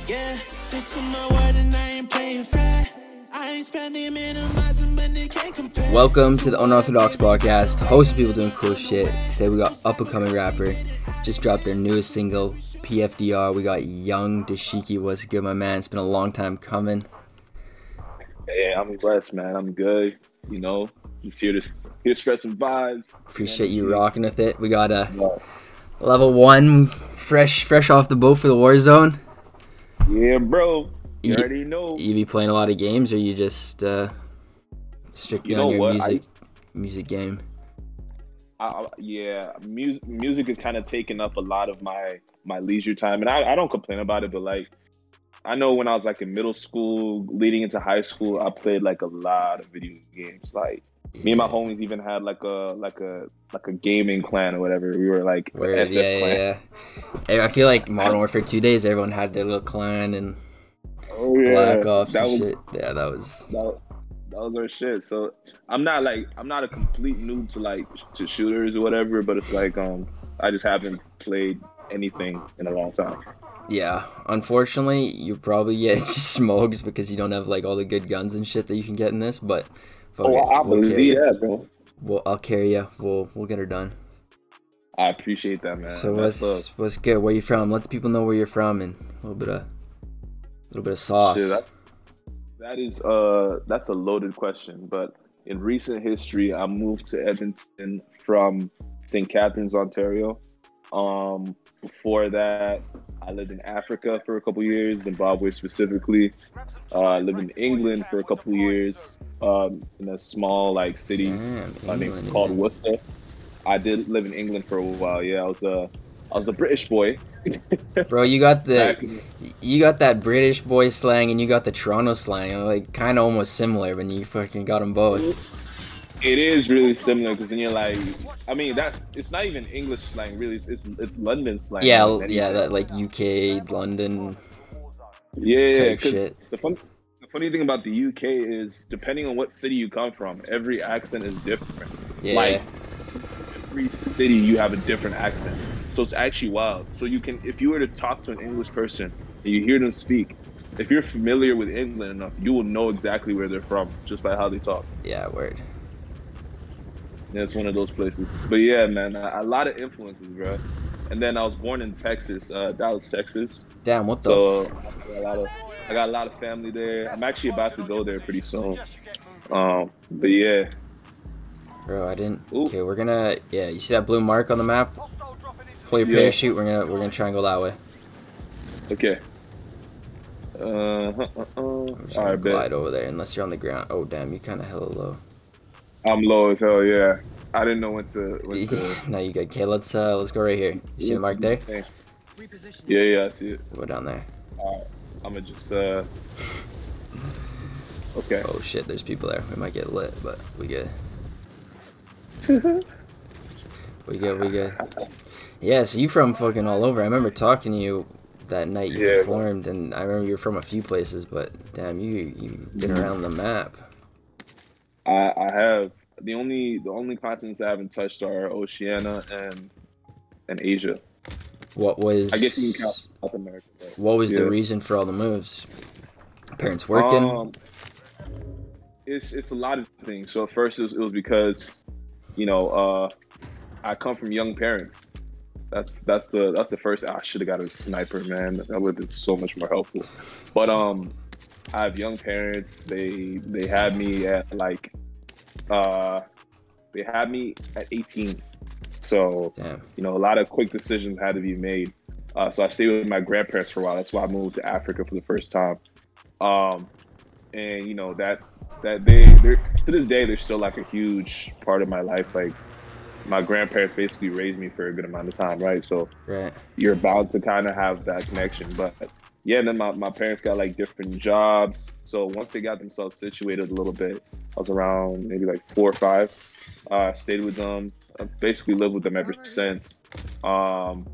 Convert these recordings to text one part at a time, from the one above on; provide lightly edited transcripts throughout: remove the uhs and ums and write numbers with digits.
Yeah, this is my word and I ain't playing fair. I ain't spending minimizing, but they can't compare. Welcome to the Unorthodox Podcast. Host of people doing cool shit. Today we got up-and-coming rapper. Just dropped their newest single, PFDR. We got YUNGDASHIKI. What's good, my man? It's been a long time coming. Hey, I'm blessed, man. I'm good. You know, he's here to spread some vibes. Appreciate you rocking with it. We got a level 1 fresh off the boat for the war zone. Yeah, bro. You already know. You be playing a lot of games, or you just strictly on your music game? Music has kind of taken up a lot of my leisure time, and I don't complain about it. But like, I know when I was like in middle school, leading into high school, I played like a lot of video games. Like me and my homies even had like a gaming clan or whatever. We were like SS clan. Yeah. I feel like Modern Warfare 2 days, everyone had their little clan and Black Ops and shit. Yeah, that was our shit. So I'm not a complete noob to shooters or whatever, but it's like I just haven't played anything in a long time. Yeah, unfortunately, you probably get smoked because you don't have like all the good guns and shit that you can get in this. But I believe that, bro. I'll carry you. We'll get her done. I appreciate that, man. So what's good? Where you from? Let the people know where you're from and a little bit of sauce. Shit, that's a loaded question. But in recent history, I moved to Edmonton from St. Catharines, Ontario. Before that, I lived in Africa for a couple years, Zimbabwe specifically. I lived in England for a couple years, in a small city called Worcester. I did live in England for a while. Yeah, I was a British boy. Bro, you got that British boy slang and you got the Toronto slang, like kind of almost similar when you fucking got them both. It is really similar because then you're like, I mean, it's not even English slang really. It's London slang. Yeah, that like UK, London. Yeah, because the funny thing about the UK is depending on what city you come from, every accent is different. Yeah. Like every city you have a different accent, so it's actually wild. So you can, if you were to talk to an English person and you hear them speak, if you're familiar with England enough, you will know exactly where they're from just by how they talk. Yeah, word. Yeah, it's one of those places. But yeah, man, a lot of influences, bro. And then I was born in Texas, Dallas, Texas. Damn, what the? So I got a lot of family there. I'm actually about to go there pretty soon. But yeah. Bro, I didn't. Ooh. Okay, we're gonna. Yeah, you see that blue mark on the map? Pull your parachute. We're gonna try and go that way. Okay. All right, glide over there unless you're on the ground. Oh damn, you kind of hella low. I'm low as hell, yeah. I didn't know when to. No, you good. Okay, let's go right here. You see the mark there? Yeah, I see it. Go down there. Alright, I'm gonna just Okay. Oh shit, there's people there. We might get lit, but we good. we good. Yeah, so you from fucking all over. I remember talking to you that night you performed, and I remember you were from a few places, but damn, you've been around the map. I have. The only continents I haven't touched are Oceania and Asia. What was? I guess you can count South America. What was the reason for all the moves? Parents working? It's a lot of things. So at first it was because, I come from young parents. That's the first. I should have got a sniper, man. That would have been so much more helpful. But I have young parents. They had me at they had me at 18. So, damn. A lot of quick decisions had to be made. So I stayed with my grandparents for a while. That's why I moved to Africa for the first time. And that to this day, they're still like a huge part of my life. Like my grandparents basically raised me for a good amount of time, right? So you're about to kind of have that connection. But yeah, then my parents got like different jobs. So once they got themselves situated a little bit, I was around maybe like 4 or 5. I stayed with them. I basically lived with them ever since. But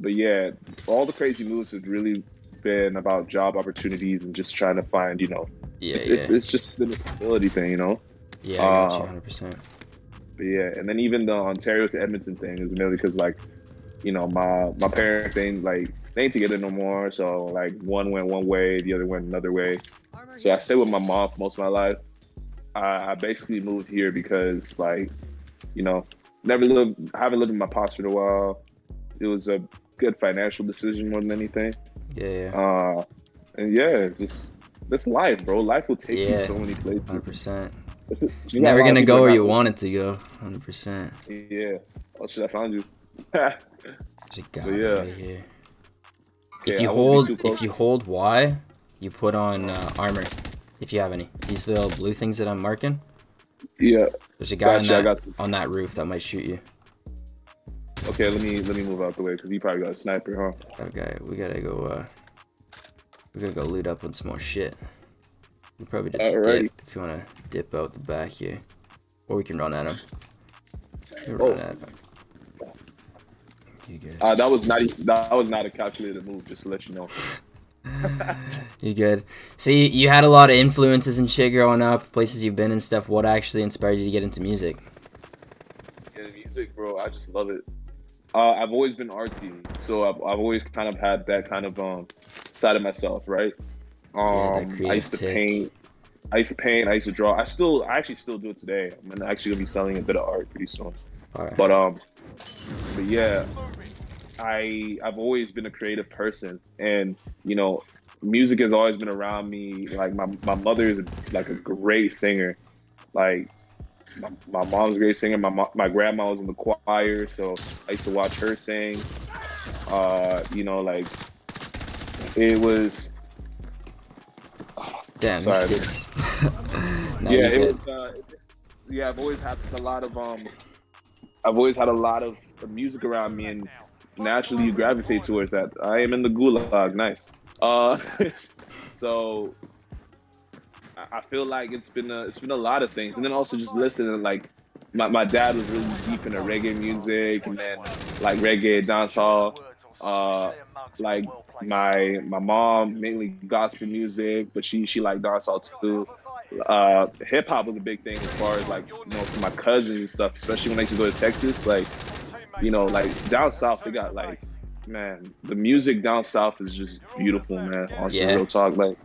yeah, all the crazy moves have really been about job opportunities and just trying to find, it's just the ability thing, Yeah, I got you 100%. But yeah, and then even the Ontario to Edmonton thing is mainly because my parents ain't like they ain't together no more. So like one went one way, the other went another way. So I stayed with my mom for most of my life. I basically moved here because like, you know, I haven't lived with my pops for a while. It was a good financial decision more than anything. Yeah. And yeah, just that's life, bro. Life will take you so many places. 100%. You're never gonna go where you wanted to go. 100%. Yeah. Oh shit, I found you. There's a guy right here. Yeah, If you hold Y, you put on armor. If you have any, these little blue things that I'm marking. Yeah. There's a guy on that roof that might shoot you. Okay, let me move out the way because he probably got a sniper, huh? Okay, we gotta go. We gotta go loot up on some more shit. You probably just dip if you wanna dip out the back here, or we can run at him. Run at him. You good? That was not a calculated move, just to let you know. You good? So you had a lot of influences and shit growing up, places you've been and stuff. What actually inspired you to get into music? Yeah, music, bro. I just love it. I've always been artsy, so I've always kind of had that kind of side of myself, right? I used to paint. I used to draw. I actually still do it today. I'm actually gonna be selling a bit of art pretty soon. Right. But yeah, I've always been a creative person, and you know, music has always been around me. Like my mother is like a great singer. Like my mom's a great singer. My grandma was in the choir, so I used to watch her sing. You know, like it was. Damn. Sorry. No, Yeah, it was. Yeah, I've always had a lot of music around me, and naturally you gravitate towards that. I am in the gulag, nice. So I feel like it's been a lot of things, and then also just listening. Like my dad was really deep into reggae music, and then like reggae, dancehall. Like my mom mainly gospel music, but she liked dancehall too. Hip hop was a big thing as far as like, you know, for my cousins and stuff, especially when I used to go to Texas. Like, you know, like down south they got like, man, the music down south is just beautiful, man. Honestly, real talk. Like,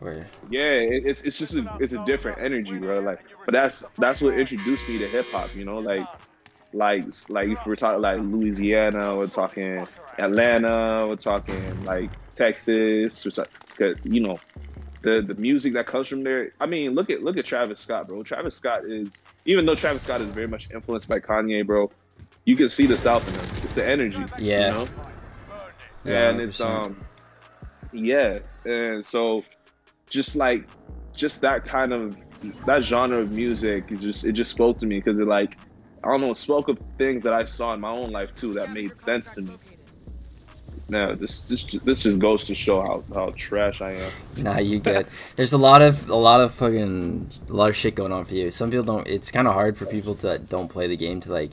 yeah, it's just a different energy, bro. Like, but that's what introduced me to hip hop. You know, like if we're talking like Louisiana, we're talking Atlanta, we're talking like Texas, you know, the music that comes from there. I mean, look at Travis Scott, bro. Travis Scott is, even though Travis Scott is very much influenced by Kanye, bro, you can see the South in him. It's the energy. Yeah. You know? Yeah, and 100%. It's yes. And so just that kind of that genre of music, it just spoke to me because it, like, I don't know, it spoke of things that I saw in my own life too that made sense to me. Now, this just goes to show how trash I am. Nah, you get. There's a lot of shit going on for you. Some people don't. It's kind of hard for people that don't play the game to like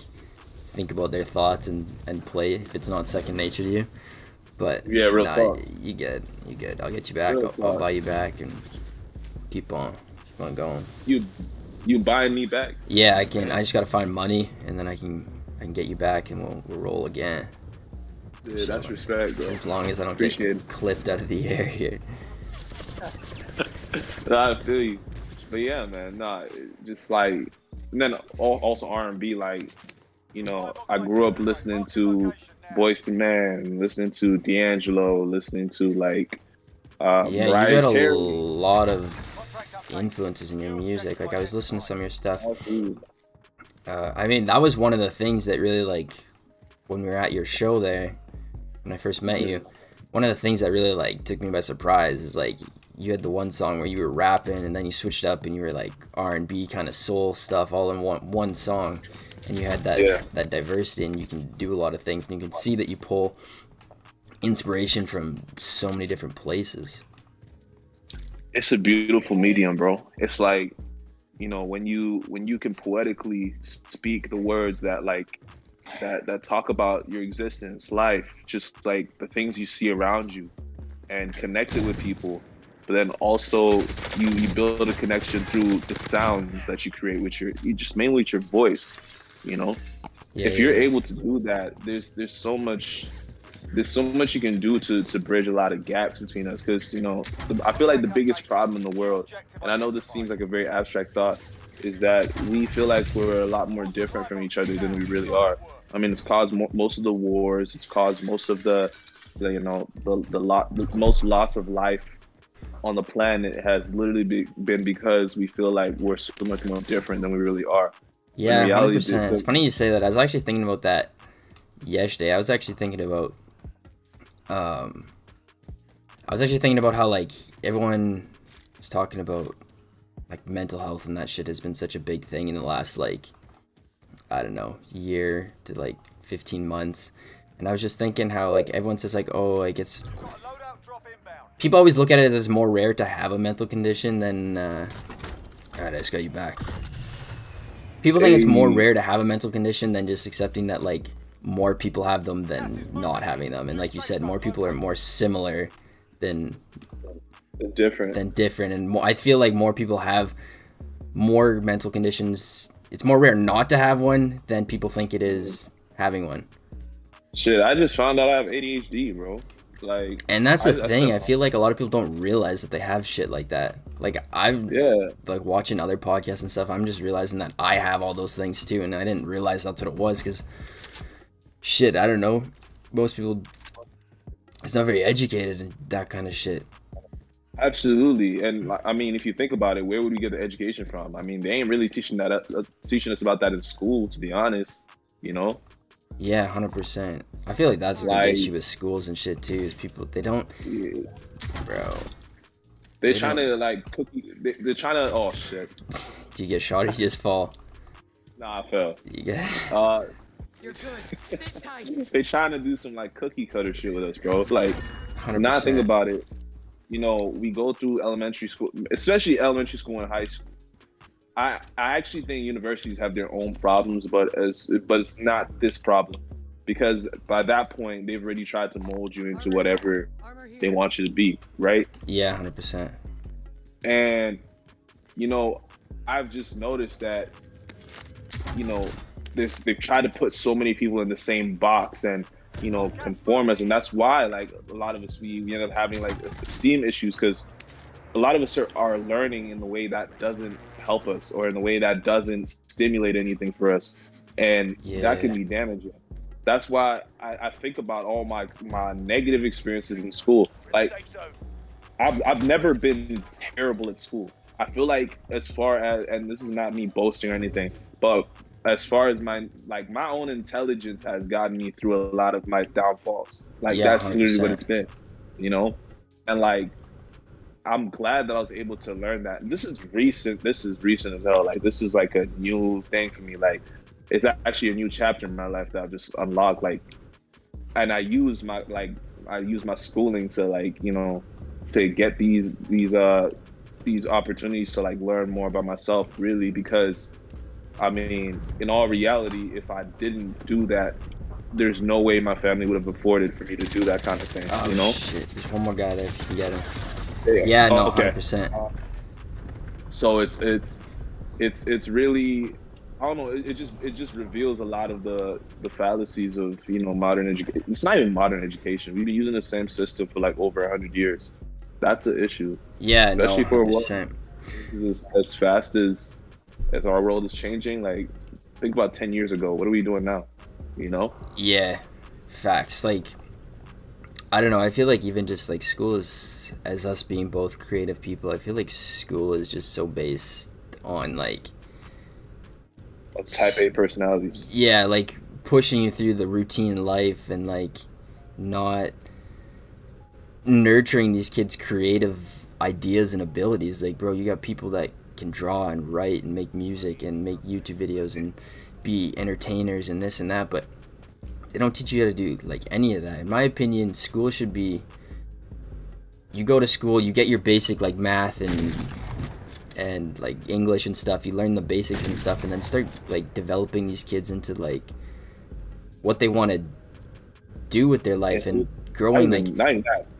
think about their thoughts and play if it's not second nature to you. But yeah, real talk. You good. I'll get you back. I'll buy you back and keep on going. You buying me back? Yeah, I can. I just gotta find money and then I can get you back and we'll roll again. Yeah, that's respect, bro. As long as I don't get clipped out of the air here. I feel you. But yeah, man, just like, and then also R&B, like, you know, I grew up listening to Boyz II Men, listening to D'Angelo, listening to like yeah, you got a lot of influences in your music. Like I was listening to some of your stuff. I mean, that was one of the things that really, like, when we were at your show there, when I first met you, one of the things that really like took me by surprise is like you had the one song where you were rapping and then you switched up and you were like R&B kind of soul stuff all in one song, and you had that diversity and you can do a lot of things and you can see that you pull inspiration from so many different places. It's a beautiful medium, bro. It's like, you know, when you can poetically speak the words that like that talk about your existence, life, just like the things you see around you, and connect it with people. But then also you build a connection through the sounds that you create with mainly with your voice. You know, if you're able to do that, there's so much there's so much you can do to bridge a lot of gaps between us. Because I feel like the biggest problem in the world, and I know this seems like a very abstract thought, is that we feel like we're a lot more different from each other than we really are. I mean, it's caused most of the wars. It's caused most of the most loss of life on the planet has literally been because we feel like we're so much more different than we really are. Yeah, 100%. It's funny you say that. I was actually thinking about that yesterday. I was actually thinking about how like everyone is talking about like mental health, and that shit has been such a big thing in the last like, I don't know, year to like 15 months. And I was just thinking how like everyone says like, oh, like it's, people always look at it as more rare to have a mental condition than alright, I just got you back. People think it's more rare to have a mental condition than just accepting that like more people have them than not having them. And like you said, more people are more similar than different. And more, I feel like more people have more mental conditions. It's more rare not to have one than people think it is having one. Shit, I just found out I have ADHD, bro. Like, and that's the thing. I feel like a lot of people don't realize that they have shit like that. Like like watching other podcasts and stuff, I'm just realizing that I have all those things too, and I didn't realize that's what it was because shit, I don't know. Most people, it's not very educated in that kind of shit. Absolutely, and I mean, if you think about it, where would we get the education from? I mean, they ain't really teaching us about that in school, to be honest. Yeah, 100%. I feel like that's a big issue with schools and shit too. Is people bro. They're trying to like cookie. They're trying to. Oh shit. Do you get shot or you just fall? Nah, I fell. You get. You're good. Sit tight. They're trying to do some like cookie cutter shit with us, bro. Like, 100%. now think about it. We go through elementary school, especially elementary school and high school. I actually think universities have their own problems, but it's not this problem, because by that point they've already tried to mold you into whatever they want you to be, right? Yeah, 100%. And I've just noticed that they've tried to put so many people in the same box and conform us, and that's why like a lot of us we end up having like esteem issues, because a lot of us are learning in the way that doesn't help us, or in the way that doesn't stimulate anything for us, and that can be damaging. That's why I think about all my negative experiences in school. Like, I've never been terrible at school. I feel like, as far as, and this is not me boasting or anything, but as far as my own intelligence has gotten me through a lot of my downfalls. Like, that's 100%. Literally what it's been, and like, I'm glad that I was able to learn that. And this is recent as hell. Like, this is like a new thing for me. Like, it's actually a new chapter in my life that I've just unlocked. Like, and I use my schooling to like, to get these opportunities to like learn more about myself, really, because I mean, in all reality, if I didn't do that, there's no way my family would have afforded for me to do that kind of thing. Oh, shit. There's one more guy there if you can get him. Yeah, no, okay. 100%. So it's really, I don't know. It just reveals a lot of the fallacies of modern education. It's not even modern education. We've been using the same system for like over 100 years. That's an issue. Yeah, especially no, 100%. For as fast as our world is changing. Like, think about 10 years ago. What are we doing now? Yeah, facts. Like, I don't know. I feel like even just like school is, as us being both creative people, I feel like school is just so based on like type A personalities. Yeah, like pushing you through the routine life and like not nurturing these kids' creative ideas and abilities. Like, bro, you got people that can draw and write and make music and make YouTube videos and be entertainers and this and that, but they don't teach you how to do like any of that. In my opinion, school should be, you go to school, you get your basic like math and like English and stuff, you learn the basics and stuff, and then start like developing these kids into like what they want to do with their life and growing like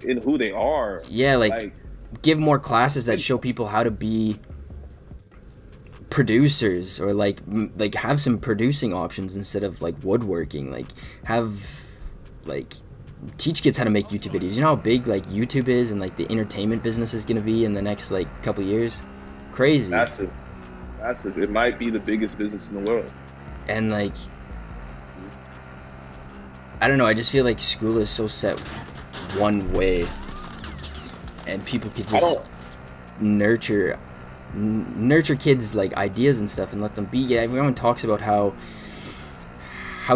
in who they are. Yeah, like give more classes that show people how to be producers, or like have some producing options instead of like woodworking. Like, have like teach kids how to make YouTube videos. You know how big like YouTube is and like the entertainment business is gonna be in the next like couple years? Crazy. Massive. It might be the biggest business in the world. And like, I don't know, I just feel like school is so set one way, and people could just nurture kids like ideas and stuff and let them be. Yeah, everyone talks about how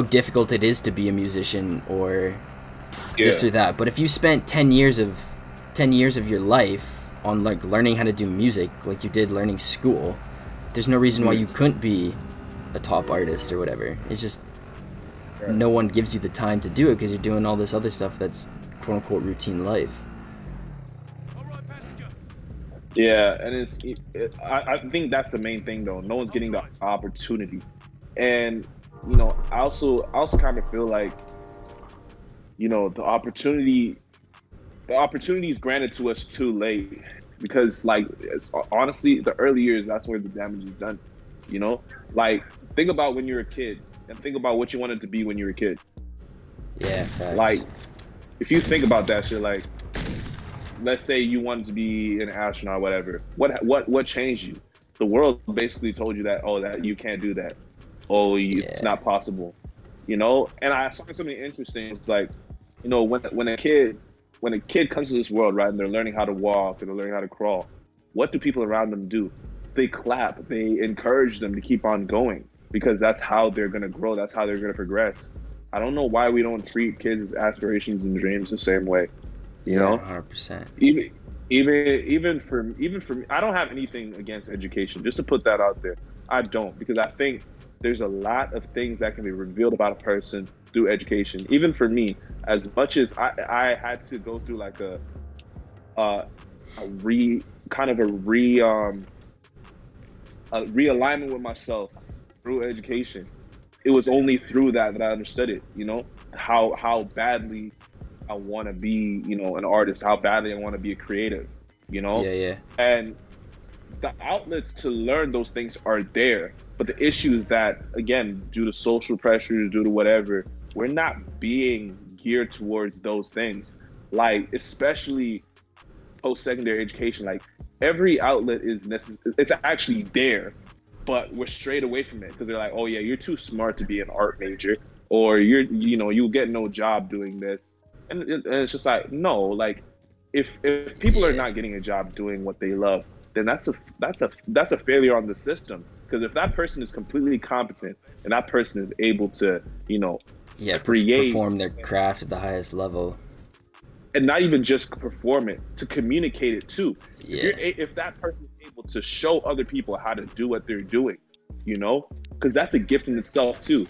difficult it is to be a musician or this or that, but if you spent 10 years of your life on like learning how to do music like you did learning school, there's no reason why you couldn't be a top artist or whatever. It's just no one gives you the time to do it because you're doing all this other stuff that's quote-unquote routine life. Yeah, and I think that's the main thing though. No one's getting the opportunity. And you know, I also kind of feel like, you know, the opportunity is granted to us too late, because like honestly, the early years, that's where the damage is done. You know, like think about when you're a kid and think about what you wanted to be when you were a kid. Yeah, facts. Like if you think about that shit, like let's say you wanted to be an astronaut or whatever, what changed you? The world basically told you that, oh, that you can't do that. Oh, it's not possible, you know? And I saw something interesting. It's like, you know, when a kid comes to this world, right, and they're learning how to walk and they're learning how to crawl, what do people around them do? They clap, they encourage them to keep on going, because that's how they're gonna grow, that's how they're gonna progress. I don't know why we don't treat kids' aspirations and dreams the same way, you know? 100%. Even for me, I don't have anything against education, just to put that out there. I don't, because I think there's a lot of things that can be revealed about a person through education. Even for me, as much as I had to go through like a realignment with myself through education, it was only through that I understood it, you know, how badly I want to be, you know, an artist, how badly I want to be a creative, you know? Yeah. And the outlets to learn those things are there. But the issue is that, again, due to social pressures, due to whatever, we're not being geared towards those things. Like, especially post-secondary education, like every outlet is necessary. It's actually there, but we're strayed away from it because they're like, oh yeah, you're too smart to be an art major, or you'll get no job doing this. And it's just like, no, like if people are not getting a job doing what they love, then that's a failure on the system. Because if that person is completely competent and that person is able to, you know, perform their craft at the highest level, and not even just perform it, to communicate it too. Yeah. If that person is able to show other people how to do what they're doing, you know, because that's a gift in itself too.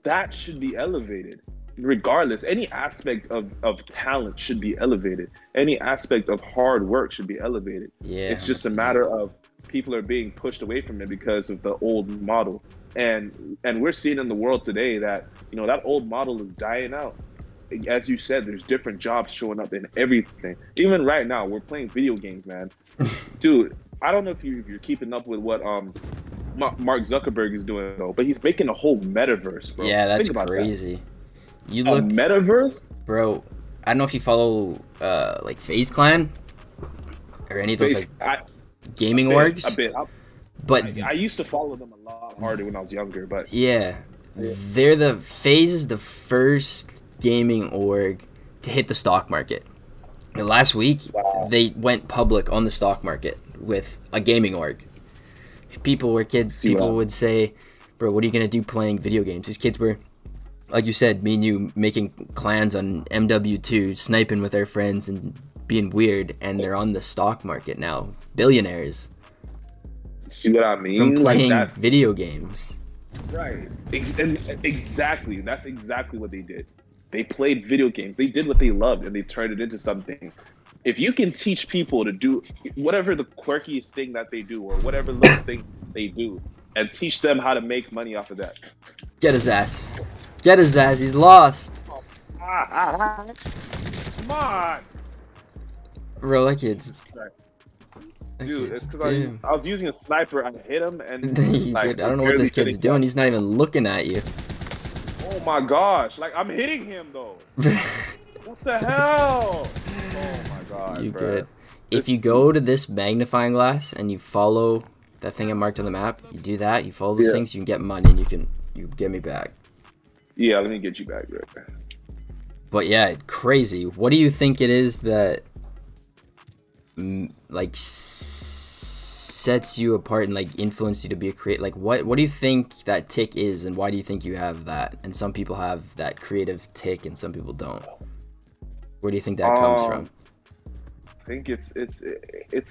That should be elevated. Regardless, any aspect of talent should be elevated. Any aspect of hard work should be elevated. Yeah. It's just a matter of people are being pushed away from it because of the old model. And we're seeing in the world today that, you know, that old model is dying out. As you said, there's different jobs showing up in everything. Even right now, we're playing video games, man. Dude, I don't know if you're keeping up with what Mark Zuckerberg is doing though, but he's making a whole metaverse, bro. Yeah, that's crazy. You look, a metaverse, bro. I don't know if you follow like FaZe Clan or any of those gaming orgs. A bit. But I used to follow them a lot harder when I was younger. But yeah. They're FaZe is the first gaming org to hit the stock market. And last week, they went public on the stock market with a gaming org. People would say, "Bro, what are you gonna do playing video games?" These kids were, like you said, me and you making clans on MW2, sniping with our friends and being weird, and they're on the stock market now, billionaires. See what I mean? From playing video games. Right. Exactly. That's exactly what they did. They played video games. They did what they loved, and they turned it into something. If you can teach people to do whatever the quirkiest thing that they do, or whatever little thing they do, and teach them how to make money off of that. Get his ass. Get his ass. He's lost. Come on. Bro, that kid's... Dude, it's because I was using a sniper. I hit him, and like, I don't know what this kid's doing. He's not even looking at you. Oh my gosh! Like, I'm hitting him though. What the hell? Oh my god, You bro. good. If you go to this magnifying glass and you follow that thing I marked on the map, you do that, you follow those things, you can get money and you get me back. Yeah, let me get you back there. But yeah, crazy. What do you think it is that like sets you apart and like influenced you to be a creator? Like what do you think that tick is, and why do you think you have that? And some people have that creative tick and some people don't. Where do you think that comes from? I think it's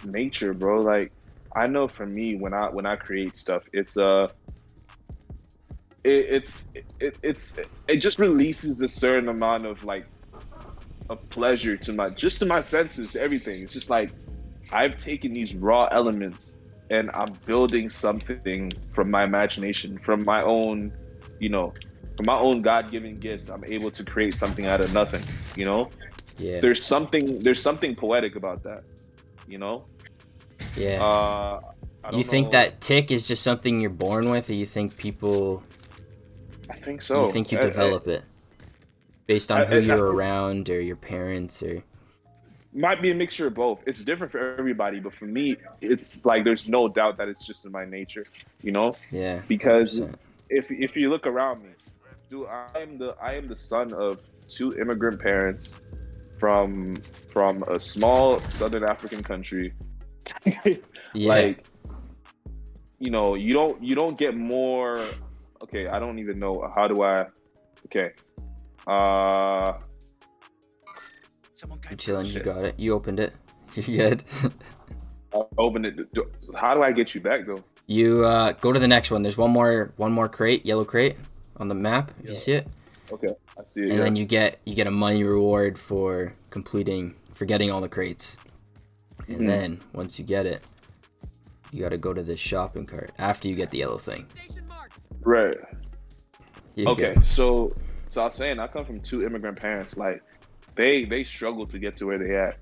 nature, bro. Like I know for me when I create stuff, it just releases a certain amount of like a pleasure to my senses, to everything. It's just like I've taken these raw elements and I'm building something from my imagination, from my own, from my own God-given gifts. I'm able to create something out of nothing, Yeah. There's something poetic about that, Yeah. I You think that tick is just something you're born with, or you think people... I think so. You think you develop it based on who you're around or your parents, or... Might be a mixture of both. It's different for everybody, but for me, it's like there's no doubt that it's just in my nature, Yeah. Because 100%. if you look around me, dude, I am the son of 2 immigrant parents from a small Southern African country. Yeah. Like, you don't get more. Okay, I don't even know how do I. Okay, You're chilling. You got it. You opened it. You good? I opened it. How do I get you back though? You go to the next one. There's one more crate, yellow crate on the map. If you see it. Okay, I see it. And then you get a money reward for getting all the crates. And then once you get it, you got to go to this shopping cart after you get the yellow thing. Right. You Okay, good. so I was saying I come from 2 immigrant parents. Like they struggled to get to where they at.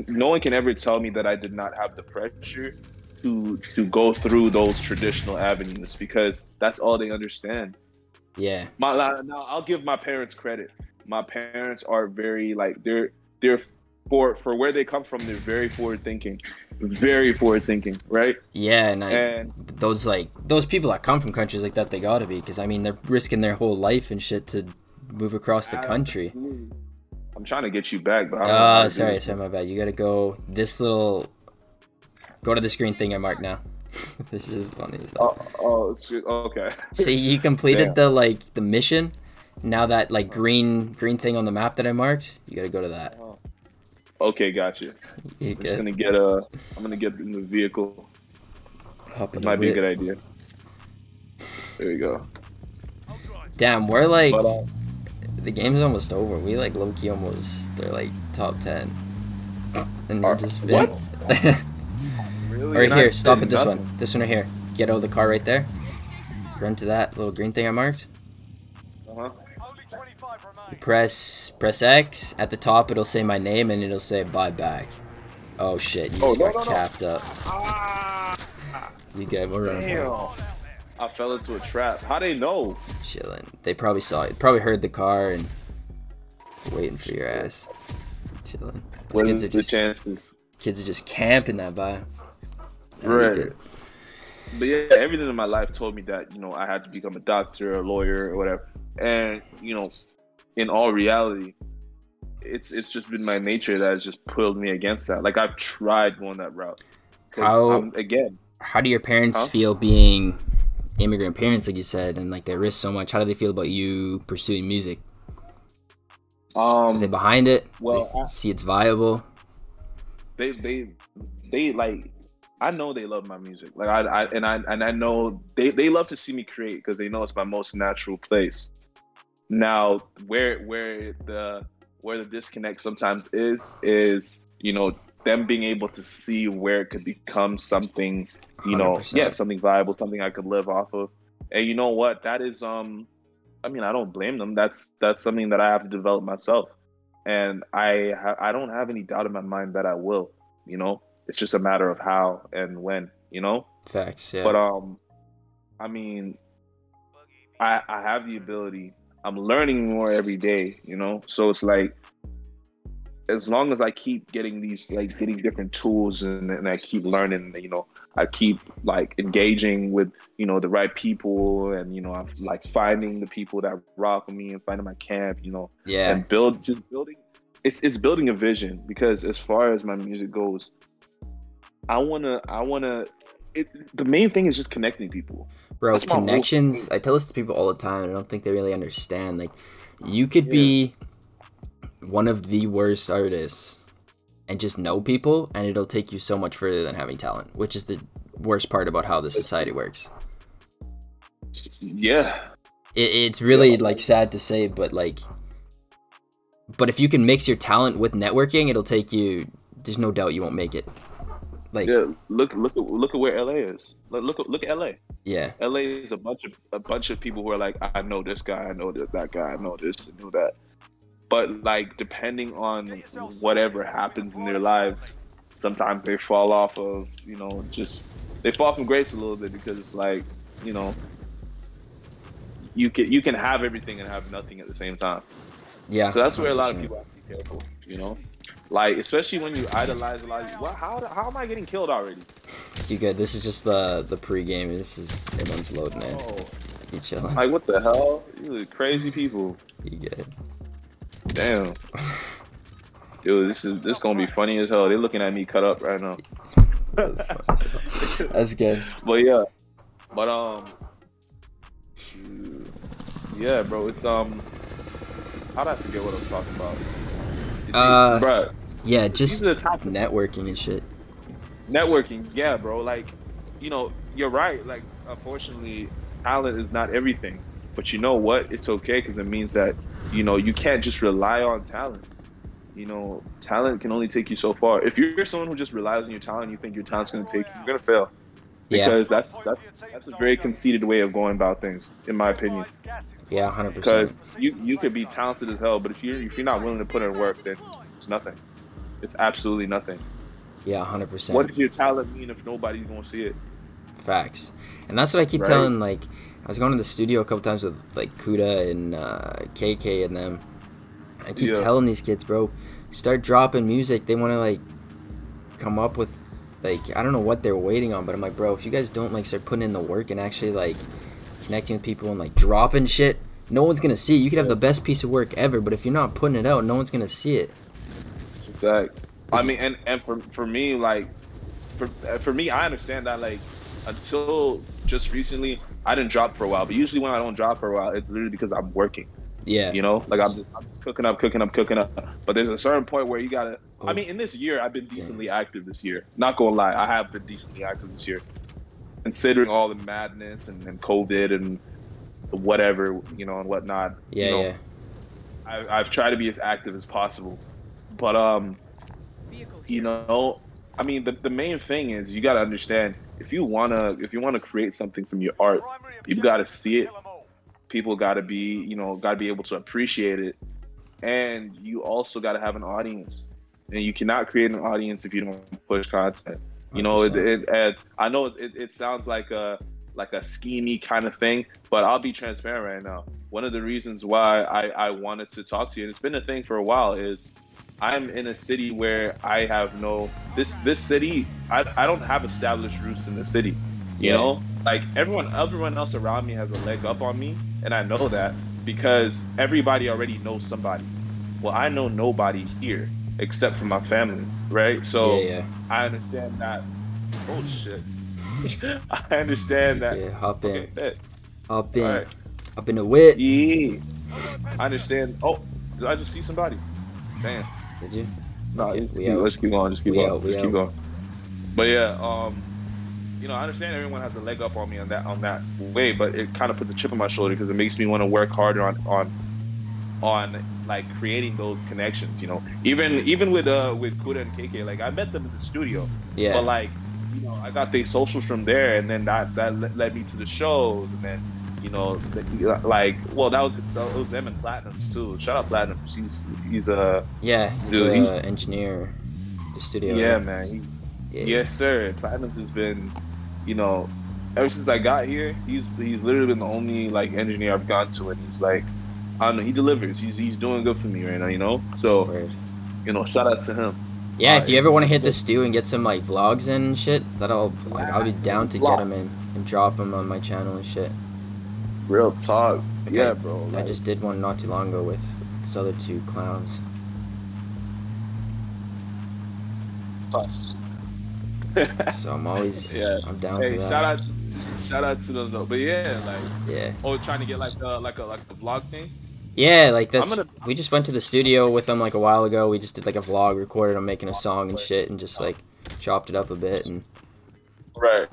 No one can ever tell me that I did not have the pressure to go through those traditional avenues, because that's all they understand. Yeah. Now I'll give my parents credit. My parents are very like they're for where they come from, they're very forward thinking, right? Yeah, and those people that come from countries like that, they gotta be, because I mean they're risking their whole life and shit to move across the country. I'm trying to get you back, but I don't know how to do sorry, it. my bad. You gotta go go to this green thing I marked now. This is funny as hell. Okay. So you completed the mission. Now that green thing on the map that I marked, you gotta go to that. Okay, gotcha. I'm gonna get in the vehicle. Hop in That might be a the good idea. There you go. Damn, we're the game's almost over. We low-key they're top 10. And you're just what? Really? Right here, stop at this one. This one right here. Get out of the car right there. Run to that little green thing I marked. You press X. At the top, it'll say my name, and it'll say buy back. Oh shit! You just got capped up. You good? We're running. Damn. I fell into a trap. How they know? Chilling. They probably saw it. Probably heard the car and waiting for your ass. Chilling. What are the chances? Kids are just camping that by. Right. But yeah, everything in my life told me that I had to become a doctor, a lawyer, or whatever. And in all reality, it's just been my nature that has just pulled me against that. Like I've tried going that route. How do your parents feel being immigrant parents, like you said, and they risk so much? How do they feel about you pursuing music? Are they behind it? Well, they see it's viable. They I know they love my music. I know they love to see me create, because they know it's my most natural place. Now, where the disconnect sometimes is them being able to see where it could become something, 100%. Something viable, something I could live off of. And you know what? That is I don't blame them. That's something that I have to develop myself. And I don't have any doubt in my mind that I will, It's just a matter of how and when, Facts, yeah. But I have the ability I'm learning more every day, you know? So it's like, as long as I keep getting getting different tools and I keep learning, you know, I keep like engaging with, you know, the right people, and, you know, I'm like finding the people that rock with me and finding my camp, you know, and building. It's building a vision, because as far as my music goes, the main thing is just connecting people. Bro, connections, I tell this to people all the time, and I don't think they really understand. Like, you could be one of the worst artists and just know people, and it'll take you so much further than having talent, which is the worst part about how the society works. Yeah. It's really, like, sad to say, but, like, but if you can mix your talent with networking, it'll take you, there's no doubt you won't make it. Like, yeah, look at where LA is. Look at LA. Yeah. LA is a bunch of people who are like, I know this guy, I know that guy, I know this, I know that. But like, depending on whatever happens in their lives, sometimes they fall off of, you know, they fall from grace a little bit, because it's like, you know, you can have everything and have nothing at the same time. Yeah. So that's where a lot of people have to be careful, you know? Like, especially when you idolize a lot. How am I getting killed already? You good? This is just the pregame. Everyone's loading in. You chilling? Like, what the hell? You crazy people. You good? Damn. Dude, this gonna be funny as hell. They're looking at me cut up right now. That's funny. That's good. But yeah. Yeah, bro. It's how'd I forget what I was talking about? Bro. Yeah, just networking and shit. Networking, yeah, bro. Like, you know, you're right. Like, unfortunately, talent is not everything. But you know what? It's okay, because it means that, you know, you can't just rely on talent. You know, talent can only take you so far. If you're someone who just relies on your talent, you think your talent's gonna take you, you're gonna fail. Because that's a very conceited way of going about things, in my opinion. Yeah, 100%. Because you could be talented as hell, but if you're not willing to put in work, then it's nothing. It's absolutely nothing. Yeah, 100%. What does your talent mean if nobody's gonna see it? Facts. And that's what I keep telling, like, I was going to the studio a couple times with, like, Kuda and KK and them. I keep telling these kids, bro, start dropping music. They want to, like, come up with, like, I don't know what they're waiting on, but I'm like, bro, if you guys don't, like, start putting in the work and actually, like, connecting with people and, like, dropping shit, no one's going to see it. You could have the best piece of work ever, but if you're not putting it out, no one's going to see it. Exactly. I mean, and for me, like, for me, I understand that, like, until just recently, I didn't drop for a while. But usually when I don't drop for a while, it's literally because I'm working. Yeah. You know, like I'm just cooking up. But there's a certain point where you gotta. I mean, in this year, I've been decently active this year. Not gonna lie, I have been decently active this year, considering all the madness and COVID and whatever, you know, and whatnot. Yeah, you know, yeah. I've tried to be as active as possible, but you know, I mean, the main thing is you gotta understand, if you wanna create something from your art, people gotta see it. People gotta be able to appreciate it, and you also gotta have an audience. And you cannot create an audience if you don't push content. You know, I know it sounds like a schemey kind of thing, but I'll be transparent right now. One of the reasons why I wanted to talk to you, and it's been a thing for a while, is I'm in a city where I have this city, I don't have established roots in the city. You know, like everyone else around me has a leg up on me, and I know that because everybody already knows somebody. Well, I know nobody here except for my family, right? So I understand that. Oh shit! I understand that. Yeah, hop in. Okay, hop in. Right. Hop in the whip. Yeah. I understand. Oh, did I just see somebody? Damn. Did you? No, let's keep going. Just keep going. But yeah, you know, I understand everyone has a leg up on me on that way, but it kind of puts a chip on my shoulder because it makes me want to work harder on like creating those connections. You know, even with Kuda and KK, like I met them in the studio. Yeah. But like, you know, I got their socials from there, and then that led me to the shows, and then, you know, like, well, that was them and Platinums too. Shout out Platinums. He's he's engineer at the studio. Yeah, right? Man. Yes, sir. Platinums has been, you know, ever since I got here, he's literally been the only like engineer I've gone to, and he's like, I don't know. He delivers. He's doing good for me right now. You know. So Word. you know, shout out to him. Yeah, if you ever want to it's hit the just stew and get some like vlogs and shit, I'll be down to get them in and drop them on my channel and shit. real talk. Like Yeah, bro. I Like, just did one not too long ago with these other two clowns. us. So I'm always Yeah. I'm down Hey, for that. shout out to them though. But yeah, like, Yeah. oh, trying to get like a vlog thing. Yeah, like that's gonna- we just went to the studio with them like a while ago. We just did like a vlog, recorded them making a song and shit, and just like chopped it up a bit, and Right.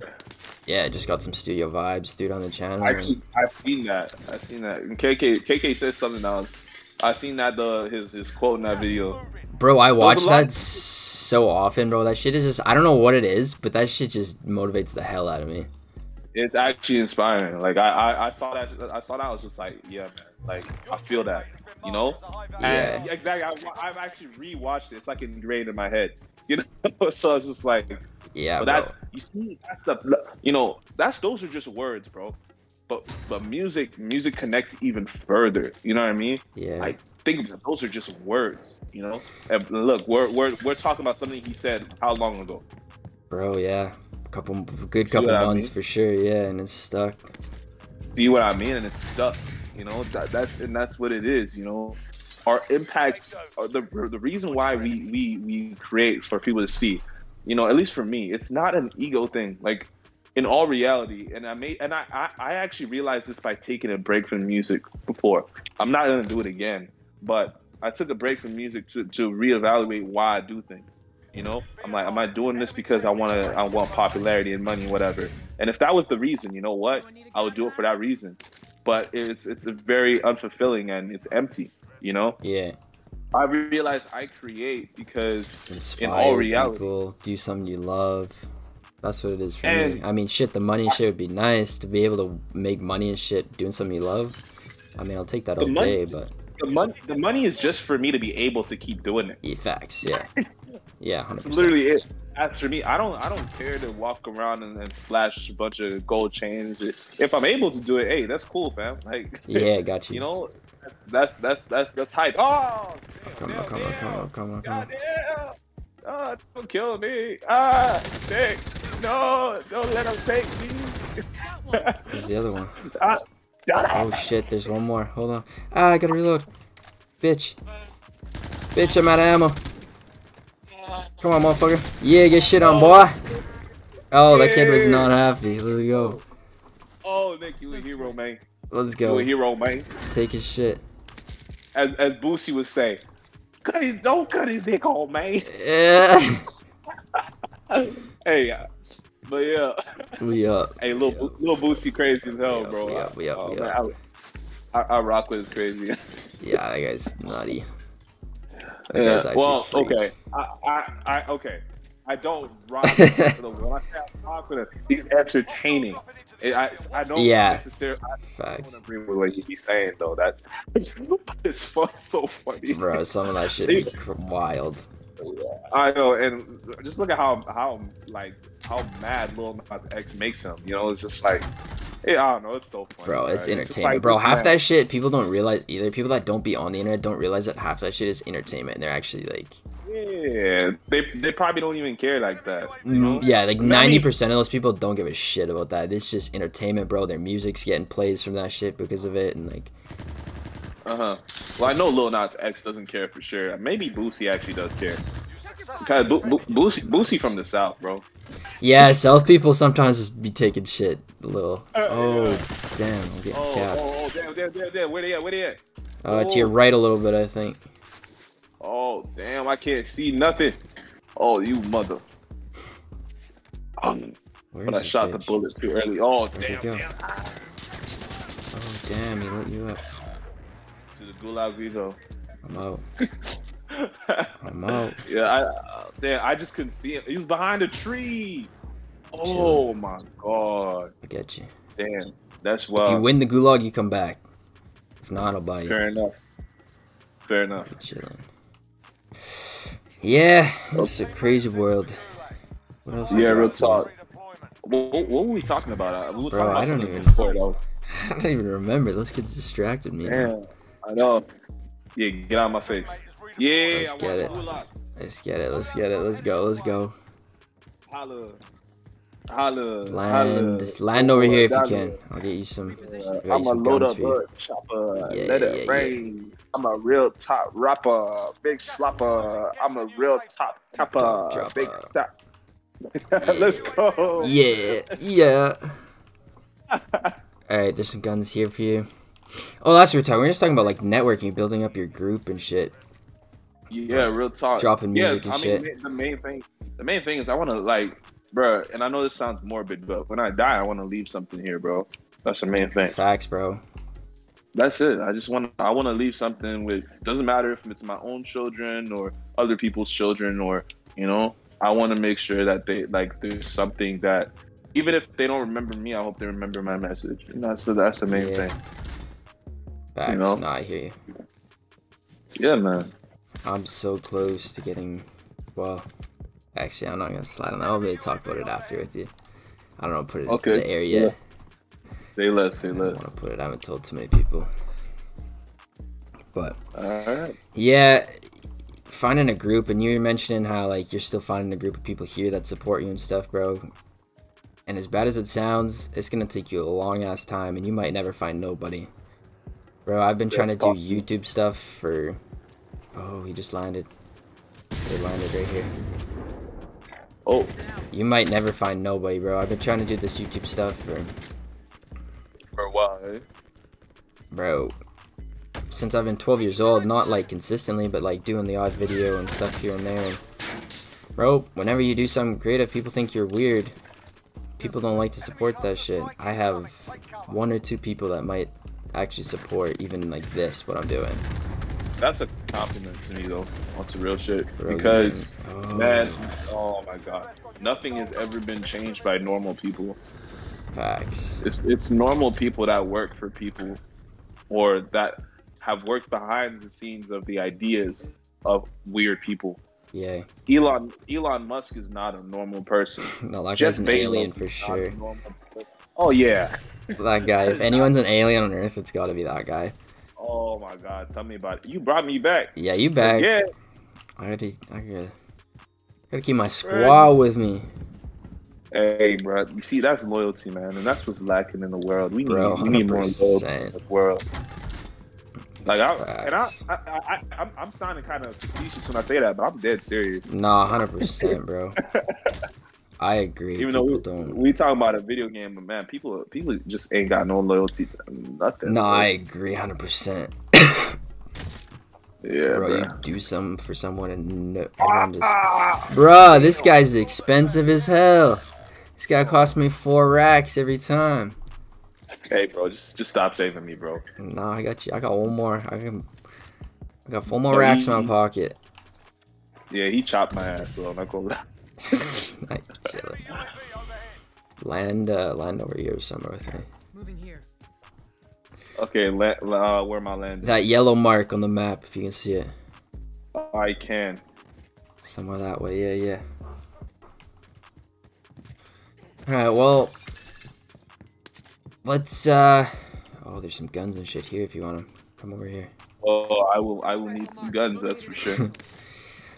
yeah, just got some studio vibes, threw it on the channel. Actually, I've seen that. And KK said something else. I seen that his quote in that video. Bro, I watch a lot- that so often, bro. That shit is just I don't know what it is, but that shit just motivates the hell out of me. It's actually inspiring. Like I saw that. I was just like, yeah, man. Like I feel that, you know. And Yeah. exactly. I've actually rewatched it. It's like ingrained in my head, you know. So it's just like, Yeah, but bro. that's you see, that's the you know, those are just words, bro. But music connects even further. You know what I mean? Yeah. Like think about it, those are just words, you know. And look, we're talking about something he said how long ago? Bro, yeah. Couple See couple what I months mean? for sure, yeah, and it's stuck. See what I mean? And it's stuck, you know. That's what it is, you know. Our impacts, the reason why we create for people to see, you know. At least for me, it's not an ego thing. Like in all reality, and I actually realized this by taking a break from music before. I'm not gonna do it again, but I took a break from music to reevaluate why I do things. You know, I'm like, am I doing this because I want popularity and money, whatever? And if that was the reason, you know what, I would do it for that reason. But it's a very unfulfilling and it's empty. You know, Yeah. I realized I create because Inspire in all reality, people, do something you love. That's what it is for And- me. I mean, shit, the money and shit would be nice to be able to make money and shit doing something you love. I mean, I'll take that all The money- day, but the money is just for me to be able to keep doing it. yeah, facts, yeah. Yeah, 100%. That's literally it. As for me, I don't care to walk around and flash a bunch of gold chains. If I'm able to do it, hey, that's cool, fam. Like, Yeah, got you. you know, that's hype. Oh, Come on. God damn. Oh, don't kill me. Dick. No, don't let him take me. Where's the other one? Ah, Oh shit, there's one more. Hold on. I gotta reload. Bitch, I'm out of ammo. Come on, motherfucker. Yeah, get shit on, boy. Oh, that kid was not happy. Let's go. Oh, Nick, you a hero, man. Let's You go. a hero, man. Take his shit. As Boosie would say, don't cut his dick off, man. Yeah. Hey, but yeah. We up. Hey, little Boosie crazy as hell, bro. We up. Man, I rock with his crazy. Yeah, that guy's nutty. That Yeah, guy's actually well, freak. okay. Okay. I don't rock with him for the one. I say I rock with him. He's entertaining. I don't Yeah. necessarily. I Facts. don't agree with what he's saying though. That it's fun, so funny. Bro, some of that shit is wild. I know, and just look at how mad Lil Nas X makes him. You know, it's just like, hey, I don't know, it's so funny. Bro, it's right? Just entertainment. like Bro, this half man. that shit people don't realize either. People that don't be on the internet don't realize that half that shit is entertainment. And they're actually like, Yeah, they probably don't even care like that. You know? yeah, like I mean- 90% of those people don't give a shit about that. It's just entertainment, bro. Their music's getting plays from that shit because of it, and like, Well, I know Lil Nas X doesn't care for sure. Maybe Boosie actually does care. Because Boosie from the South, bro. yeah, South people sometimes just be taking shit a little. Oh, yeah. damn, I'm getting capped. Damn. Where they at? To your right a little bit, I think. Oh, damn, I can't see nothing. Oh, you mother. Where's But I this shot the bitch? bullet too early. Oh, Where'd it damn. go? Oh, damn, he lit you up. To the Gulag Vivo. I'm out. Yeah, I just couldn't see him. He was behind a tree. Oh my god. I get you. Damn. That's If you wild. win the gulag, you come back. If not, I'll buy you. Fair enough. Fair enough. Chilling. Yeah, it's a crazy world. What else? we Yeah, got real for talk. What were we talking about? We were Bro, talking about I don't something even- before, though. you? I don't even remember. Those kids distracted me. Damn. I I know. Yeah, get out of my face. Yeah, Let's get it. Let's get it. Let's get it. Let's go. Let's go. Holla. Holla. Land. Just land over here if you can. I'll get you some. I'm a load up hood chopper. Yeah, Let it yeah, rain. I'm a real top rapper. Big slapper. I'm a real top capper. Top Big dropper. top. Let's go. Yeah. Yeah. Alright, there's some guns here for you. Oh, that's what we're talking. We're just talking about like networking, building up your group and shit. Yeah, real talk. Dropping music and shit. The main thing is I want to like, bro. And I know this sounds morbid, but when I die, I want to leave something here, bro. That's the main thing. Facts, bro. That's it. I want to leave something with. Doesn't matter if it's my own children or other people's children, or you know, I want to make sure that they like. There's something that, even if they don't remember me, I hope they remember my message. You know, so that's the main thing. Facts. You know? Nah, I hear you. Yeah, man. I'm so close to getting. Well, actually, I'm not gonna slide on that. I'll maybe talk about it after with you. I don't know. Put it into the air yet. Yeah. Say less. Say I less. don't want to put it. I haven't told too many people. But Alright. yeah, finding a group, and you were mentioning how like you're still finding a group of people here that support you and stuff, bro. And as bad as it sounds, it's gonna take you a long ass time, and you might never find nobody. Bro, I've been trying to do YouTube stuff for. Oh, he just landed. They landed right here. Oh. You might never find nobody, bro. I've been trying to do this YouTube stuff for For what? Eh? Bro, since I've been 12 years old, not like consistently, but like doing the odd video and stuff here and there. And, bro, whenever you do something creative, people think you're weird. People don't like to support that shit. I have 1 or 2 people that might actually support even like this, what I'm doing. That's a compliment to me though. That's the real shit. Bro, Because man. man, oh my god, nothing has ever been changed by normal people. Facts. It's normal people that work for people, or that have worked behind the scenes of the ideas of weird people. Yeah. Elon Musk is not a normal person. No, that Jeff guy's an Bezos alien for is not sure. a normal person. Oh yeah. That guy. If anyone's an alien on Earth, it's got to be that guy. Oh my god, tell me about it. You brought me back. Yeah, you back. Yeah. I gotta keep my squad with me. Hey, bro. You see, that's loyalty, man, and that's what's lacking in the world. We need more 100%. loyalty in the world. Like, Facts. I'm sounding kind of facetious when I say that, but I'm dead serious. Nah, 100%, bro. I agree. Even though we talk about a video game, but man, people just ain't got no loyalty to nothing. No, bro. I agree 100%. Yeah, bro, bro. you do something for someone and everyone just... Bro, this guy's expensive as hell. This guy cost me 4 racks every time. Hey, bro, just stop saving me, bro. Nah, I got you. I got 1 more. I got 4 more racks in my pocket. Yeah, he chopped my ass, bro. I'm not gonna lie. Like, chilling. Land over here somewhere with me. Moving here. Okay, where am I landing? That yellow mark on the map, if you can see it. I can. Somewhere that way, yeah. Alright, well, let's, oh, there's some guns and shit here if you want them. Come over here. Oh, I will need some guns, that's for sure.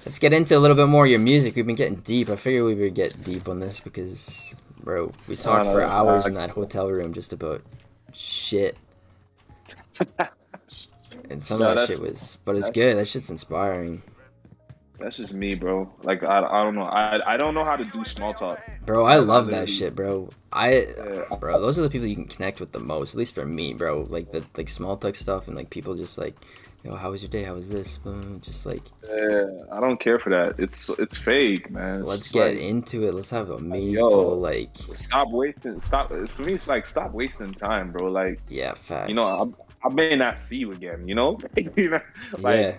Let's get into a little bit more of your music. We've been getting deep. I figured we would get deep on this because, bro, we talked for hours in that hotel room just about shit. And some of that shit was, but it's good. That shit's inspiring. That's just me, bro. Like, I don't know. I don't know how to do small talk. Bro, I love that shit, bro. Bro, those are the people you can connect with the most, at least for me, bro. Like, the small talk stuff and, like, people just, like, yo, how was your day? How was this? Just, like... Yeah, I don't care for that. It's fake, man. Let's get into it. Let's have a meaningful, like... Stop wasting... For me, it's like, stop wasting time, bro. Like... Yeah, facts. You know, I may not see you again, you know? Like, yeah.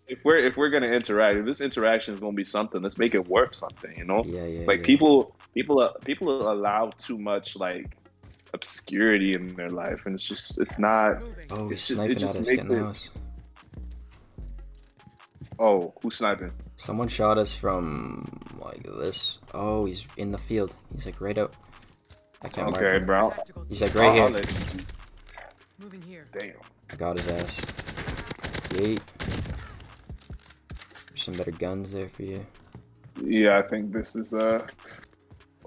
If we're gonna interact, if this interaction is gonna be something, let's make it worth something, you know? Yeah. Like people allow too much like obscurity in their life, and it's not. Oh, he's sniping at us. Get in the house. Oh, who's sniping? Someone shot us from like this. Oh, he's in the field. He's like right out. I can't mark him. Bro. He's like right here. Moving here. Damn. I got his ass. gate. There's some better guns there for you. Yeah, I think this is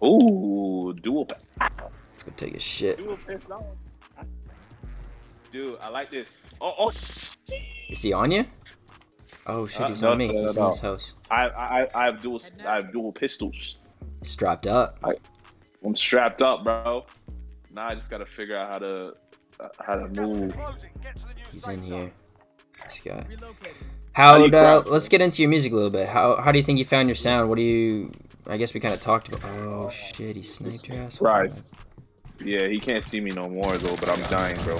ooh, dual. Let's go take a shit. Dual pistol. Dude, I like this. Oh, Is he on you? Oh shit, he's no, on me. no, He's no. in this house. I have dual pistols. Strapped up. I'm strapped up, bro. Now I just gotta figure out how to move. He's in here. This guy. How do you How? crouch? Let's get into your music a little bit. How do you think you found your sound? What do you? I guess we kind of talked about. Oh shit, he sniped your ass. Christ. Yeah, he can't see me no more though, but I'm dying, bro.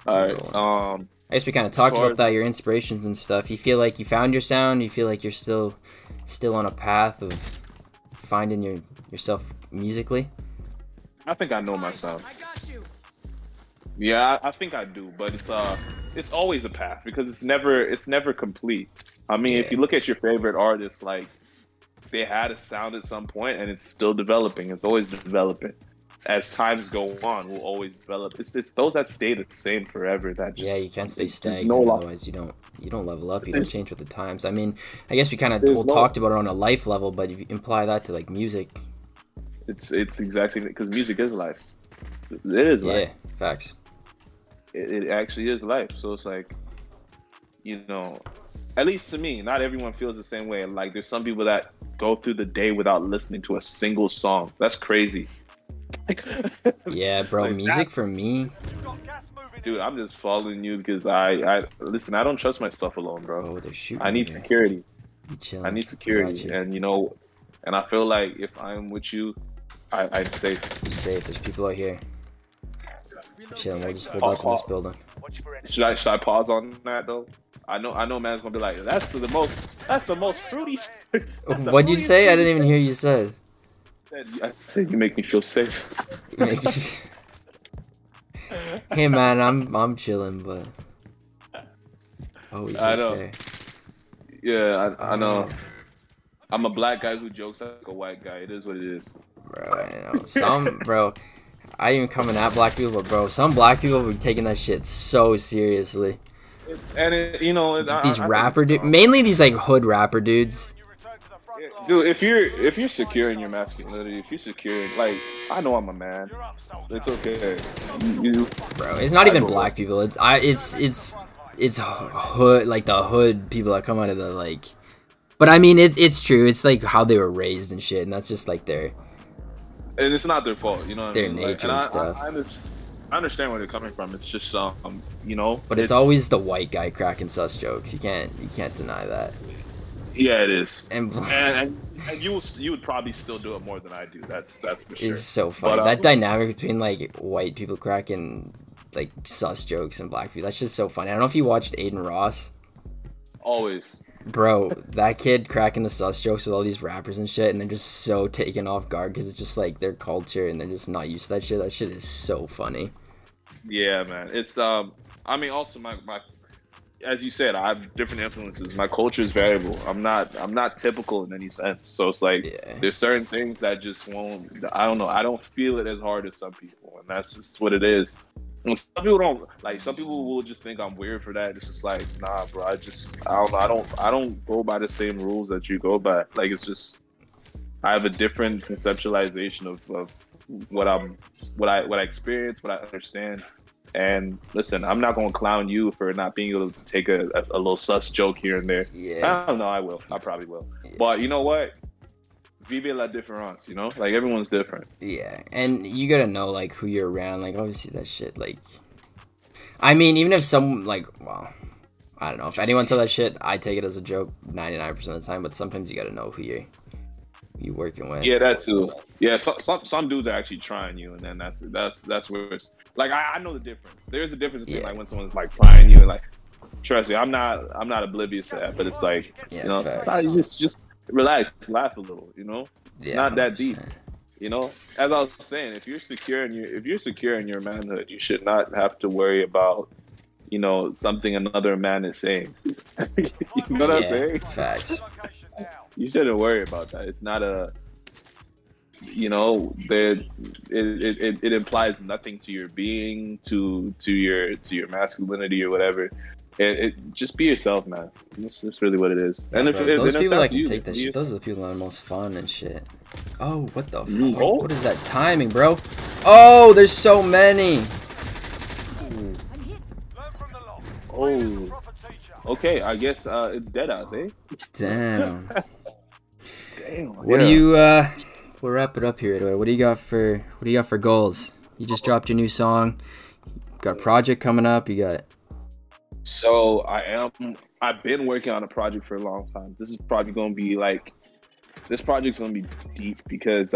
All right. I guess we kind of talked far about as- that, your inspirations and stuff. You feel like you found your sound? You feel like you're still on a path of finding yourself musically? I think I know my sound. I got you. Yeah, I think I do, but it's always a path because it's never complete. I mean, if Yeah. you look at your favorite artists, like they had a sound at some point, and it's still developing. It's always developing. As times go on, we'll always develop. It's just those that stay the same forever. That just, Yeah, you can't stay there's stagnant. no lo- Otherwise, you don't level up. You don't There's- change with the times. I mean, I guess we kind of There's no- talked about it on a life level, but if you imply that to like music, It's exactly because music is life. It is yeah, life. facts. It actually is life. So it's like, at least to me, not everyone feels the same way. Like there's some people that go through the day without listening to a single song. That's crazy. Yeah, bro, Like music that- for me. Dude, I'm just following you because I listen. I don't trust myself alone, bro. Oh, they're shooting. I need here. security. You chilling. I need security, Gotcha. and I feel like if I'm with you, I'm safe. You're safe. There's people out here. We're chilling. We'll just hold up in this building. Should I pause on that though? I know, man's gonna be like, that's the most fruity. That's the What'd you fruitiest say? I thing didn't even hear you said. I said you make me feel safe. Hey man, I'm chilling, but oh, he's I right know. there. Yeah, I know. I'm a black guy who jokes like a white guy. It is what it is. Bro, I know. Bro, I ain't even coming at black people, but bro, some black people be taking that shit so seriously. And These rapper dudes, mainly these like hood rapper dudes. dude, if you're secure in your masculinity, if you're secure, like I know I'm a man, it's okay. Bro, it's not even black people. It's hood, like the hood people that come out of the like. But I mean, it's true. It's like how they were raised and shit, and that's just like their. And it's not their fault, you know what Their I mean? nature and stuff. I understand where they're coming from. It's just But it's always the white guy cracking sus jokes. You can't deny that. yeah, it is. And And you would probably still do it more than I do. That's for sure. it's so funny. But, That dynamic between like white people cracking like sus jokes and black people. That's just so funny. I don't know if you watched Aiden Ross. Always. Bro, that kid cracking the sus jokes with all these rappers and shit, and they're just so taken off guard because it's just like their culture and they're just not used to that shit. That shit is so funny. Yeah, man. It's I mean, also my as you said, I have different influences. My culture is variable. I'm not typical in any sense. So it's like Yeah. there's certain things that just won't. I don't know. I don't feel it as hard as some people, and that's just what it is. And some people don't like. Some people will just think I'm weird for that. It's just like, nah, bro. I don't know. I don't go by the same rules that you go by. Like it's just I have a different conceptualization of what I experience, what I understand. And listen, I'm not gonna clown you for not being able to take a little sus joke here and there. Yeah. I don't know. I will. I probably will. But you know what? Vive la différence. You know, like everyone's different. Yeah, and you gotta know like who you're around. Like obviously that shit. Like, I mean, even if some like, well, I don't know if anyone said that shit, I take it as a joke 99% of the time. But sometimes you gotta know who you working with. Yeah, that too. Yeah, some dudes are actually trying you, and then that's where it's like I know the difference. There's a difference between Yeah. like when someone's like trying you and like trust me, I'm not oblivious to that, but it's like Yeah, you know facts. sometimes you just relax, laugh a little, you know. It's Yeah, not that deep, 100%. you know. As I was saying, if you're secure in your manhood, you should not have to worry about something another man is saying. You know what I'm Yeah, saying? facts. You shouldn't worry about that. It's not you know, that it implies nothing to your being, to your masculinity or whatever. Just be yourself, man. That's really what it is. Yeah, And bro, if those people that that's can you, take that you- shit, those are the people that are the most fun and shit. Oh, what the Mm, fuck? oh. What is that timing, bro? Oh, there's so many. Oh, okay. I guess it's Deadass, eh? Damn. Damn. What do you we'll wrap it up here, Edward. What do you got for goals? You just dropped your new song. Got a project coming up. You got So I've been working on a project for a long time. This is probably gonna be like, this project's gonna be deep because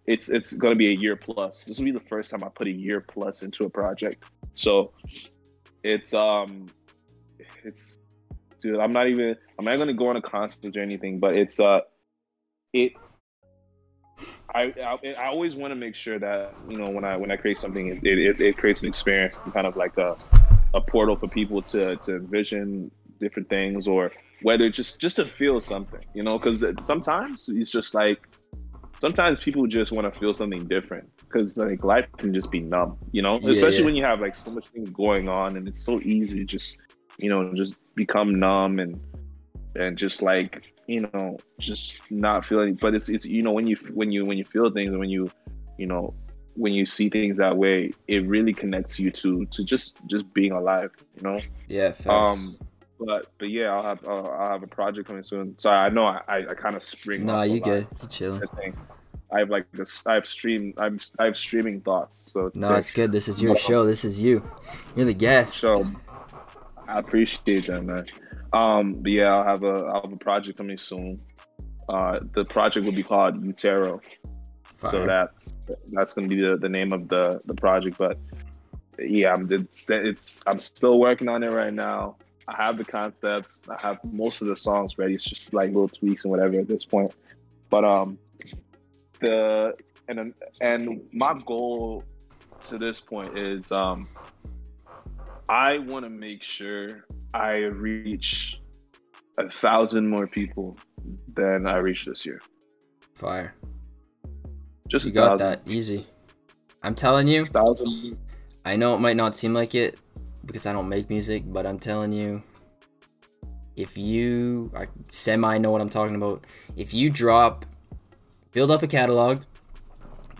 it's gonna be a year plus. This will be the first time I put a year plus into a project. So it's dude, I'm not gonna go on a concert or anything, but I always want to make sure that, you know, when I create something, it creates an experience, kind of like a portal for people to envision different things, or whether just to feel something, you know, because sometimes it's just like, sometimes people just want to feel something different, because like life can just be numb, you know, especially when you have like so much things going on, and it's so easy to just, you know, just become numb and just like, you know, just not feeling. But it's you know, when you feel things, and when you see things that way, it really connects you to just being alive, you know. yeah. Facts. But yeah, I'll have a project coming soon. So I know I kind of spring. Nah, off a you lot. good. You chilling. I have streaming thoughts. So It's good. This is your show. This is you. You're the guest. So I appreciate that, man. But yeah, I'll have a project coming soon. The project will be called Utero. Fire. So that's gonna be the name of the project. But yeah, I'm still working on it right now. I have the concept. I have most of the songs ready. It's just like little tweaks and whatever at this point. But and my goal to this point is I want to make sure I reach 1,000 more people than I reached this year. Fire. Just You got 1,000. that easy. I'm telling you. 1,000. I know it might not seem like it because I don't make music, but I'm telling you, if you semi know what I'm talking about, if you build up a catalog,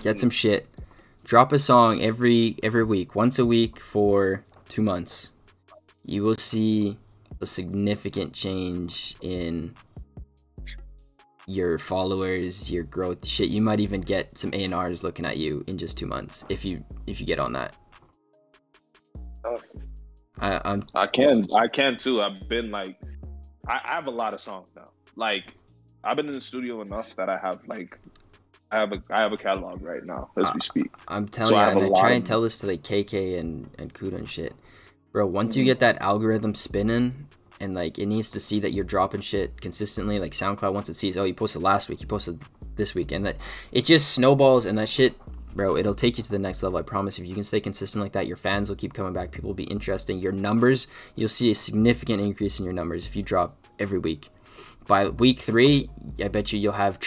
get some shit, drop a song every week, once a week for 2 months, you will see a significant change in your followers, your growth, shit. You might even get some A&Rs looking at you in just 2 months if you get on that. I can too. I've been like, I have a lot of songs now. Like, I've been in the studio enough that I have a catalog right now as we speak. I'm telling you, and I try and tell this to like KK and Kuda and shit, bro. Once you get that algorithm spinning, and like it needs to see that you're dropping shit consistently, like SoundCloud, once it sees, oh, you posted last week, you posted this week, and that it just snowballs, and that shit, bro, it'll take you to the next level. I promise. If you can stay consistent like that, your fans will keep coming back. People will be interested. Your numbers, you'll see a significant increase in your numbers if you drop every week. By week 3, I bet you'll have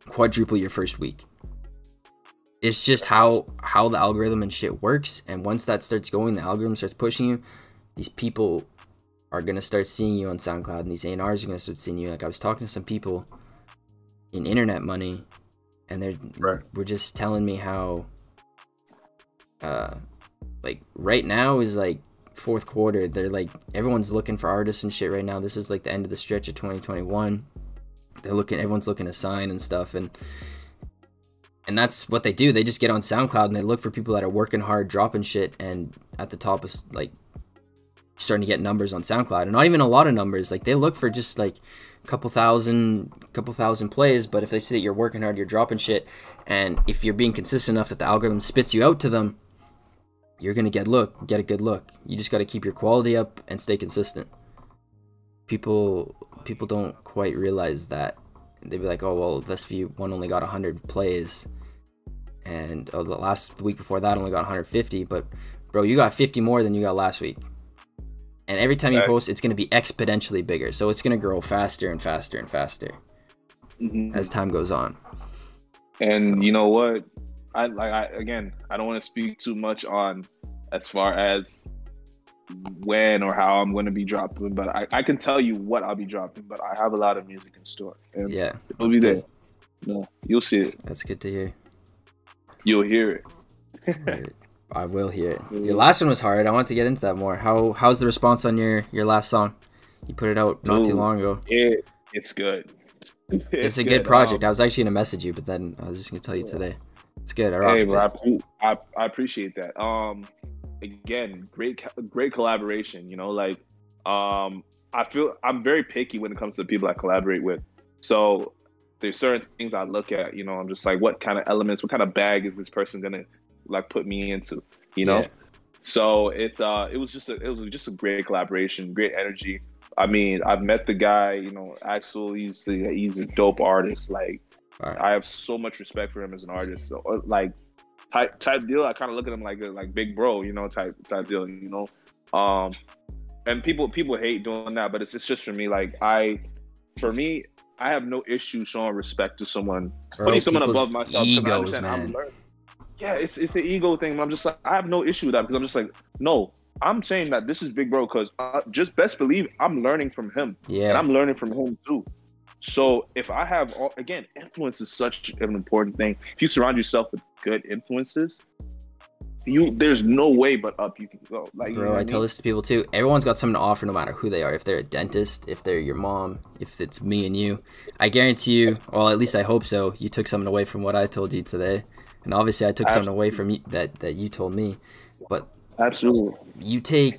quadruple your first week. It's just how the algorithm and shit works. And once that starts going, the algorithm starts pushing you, these people are gonna start seeing you on SoundCloud, and these A&Rs are gonna start seeing you. Like, I was talking to some people in Internet Money, and were just telling me how like right now is like fourth quarter, they're like, everyone's looking for artists and shit right now. This is like the end of the stretch of 2021. Everyone's looking to sign and stuff, and that's what they do. They just get on SoundCloud and they look for people that are working hard, dropping shit, and at the top is like starting to get numbers on SoundCloud, and not even a lot of numbers. Like, they look for just like a couple thousand plays, but if they see that you're working hard, you're dropping shit, and if you're being consistent enough that the algorithm spits you out to them, you're gonna get a good look. You just got to keep your quality up and stay consistent. People don't quite realize that. They'd be like, oh, well, this one only got 100 plays, and the last week before that only got 150, but bro, you got 50 more than you got last week. And every time you post, it's going to be exponentially bigger. So it's going to grow faster and faster and faster as time goes on. And So- you know what? I don't want to speak too much on as far as when or how I'm going to be dropping, but I can tell you what I'll be dropping. But I have a lot of music in store, and Yeah, it'll that's be good. there. No, you'll see it. That's good to hear. You'll hear it. I will hear it. Your last one was hard. I want to get into that more. How's the response on your last song? You put it out not too Dude, long ago. It's good. It's a good project. I was actually gonna message you, but then I was just gonna tell you today. It's good. I rock Hey, with bro, it. I appreciate that. Again, great collaboration. You know, like, I feel I'm very picky when it comes to people I collaborate with. So there's certain things I look at. You know, I'm just like, what kind of elements, what kind of bag is this person gonna like put me into? You know. Yeah. So it was just a great collaboration, great energy. I mean, I've met the guy. You know, Axel. He's a dope artist. Like, All right. I have so much respect for him as an artist. So like type deal, I kind of look at him like big bro, you know, type deal, you know. And people hate doing that, but it's just for me. Like I have no issue showing respect to someone, Bro, putting someone people's above myself. 'Cause I egos, understand I'm man. learning. Yeah, it's an ego thing. I'm just like, I have no issue with that because I'm just like, no, I'm saying that this is big bro because just best believe I'm learning from him, and Yeah. I'm learning from him too. So if I have again, influence is such an important thing. If you surround yourself with good influences, there's no way but up you can go. Like, you know Bro, what I tell this to people too. Everyone's got something to offer no matter who they are. If they're a dentist, if they're your mom, if it's me and you. I guarantee you, well, at least I hope so, you took something away from what I told you today. And obviously I took something away from you that you told me. But Absolutely.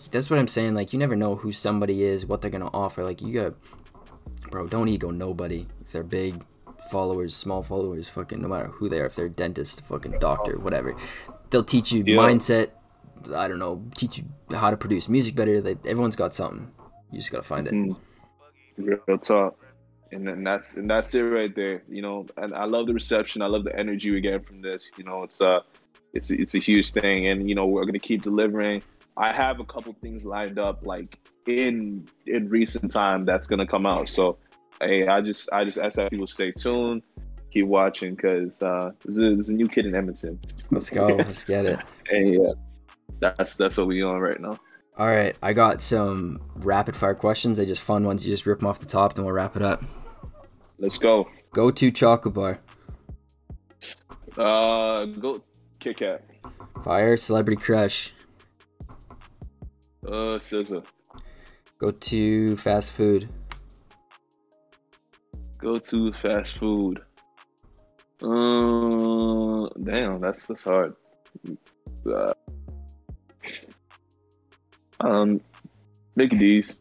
that's what I'm saying. Like, you never know who somebody is, what they're going to offer. Like, you got, bro, don't ego nobody. If they're big followers, small followers, fucking no matter who they are, if they're a dentist, fucking doctor, whatever. They'll teach you mindset. I don't know, teach you how to produce music better. Everyone's got something. You just gotta find it. Real talk, and that's it right there. You know, and I love the reception. I love the energy we get from this. You know, it's a huge thing, and you know we're gonna keep delivering. I have a couple things lined up, like in recent time that's gonna come out. So, hey, I just ask that people stay tuned. Keep watching because there's a new kid in Edmonton. Let's go. Let's get it. And yeah, that's what we on right now. All right, I got some rapid fire questions. They're just fun ones. You just rip them off the top, then we'll wrap it up. Let's go. Go to chocolate bar. Go Kit Kat. Fire. Celebrity crush. SZA. Go to fast food. Go to fast food. Damn, that's hard. Mickey D's.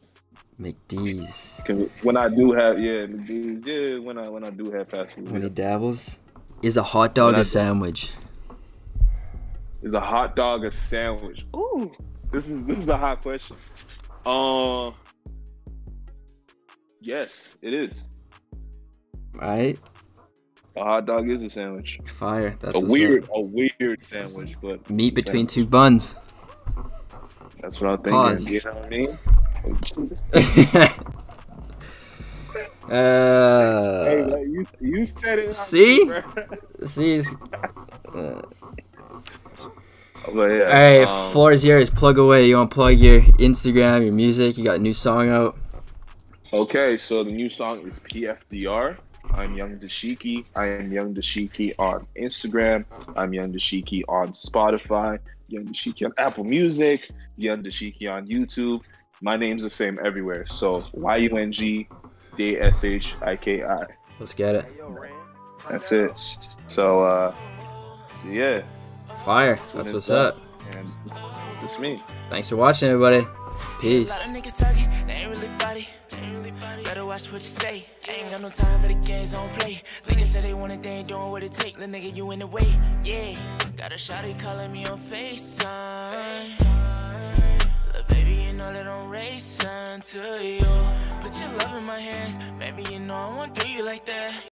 McD's. When I do have McD's, when I do have fast food. When he dabbles. Is a hot dog a sandwich? Is a hot dog a sandwich? Ooh, this is a hot question. Yes, it is. Right. A hot dog is a sandwich. Fire. That's A what's weird up. sandwich, but Meat it's a between sandwich. two buns. That's what I'm thinking. Pause. You know what I mean? Hey, like, you said it. See? Bro. See? But yeah. All right, floor is yours. Plug away. You want to plug your Instagram, your music? You got a new song out. Okay, so the new song is PFDR. I'm YUNGDASHIKI. I am YUNGDASHIKI on Instagram. I'm YUNGDASHIKI on Spotify. YUNGDASHIKI on Apple Music. YUNGDASHIKI on YouTube. My name's the same everywhere. So YUNGDASHIKI. Let's get it. That's it. So yeah. Fire. That's what's up. And it's me. Thanks for watching, everybody. Peace. A lot of niggas talking, they ain't really body. Better watch what you say. I ain't got no time for the games on play. Niggas say they want it, they ain't doing what it take. Little nigga, you in the way. Yeah. Got a shawty calling me on FaceTime. Little baby, you know that I'm racing to you. Put your love in my hands. Baby, you know I won't do you like that.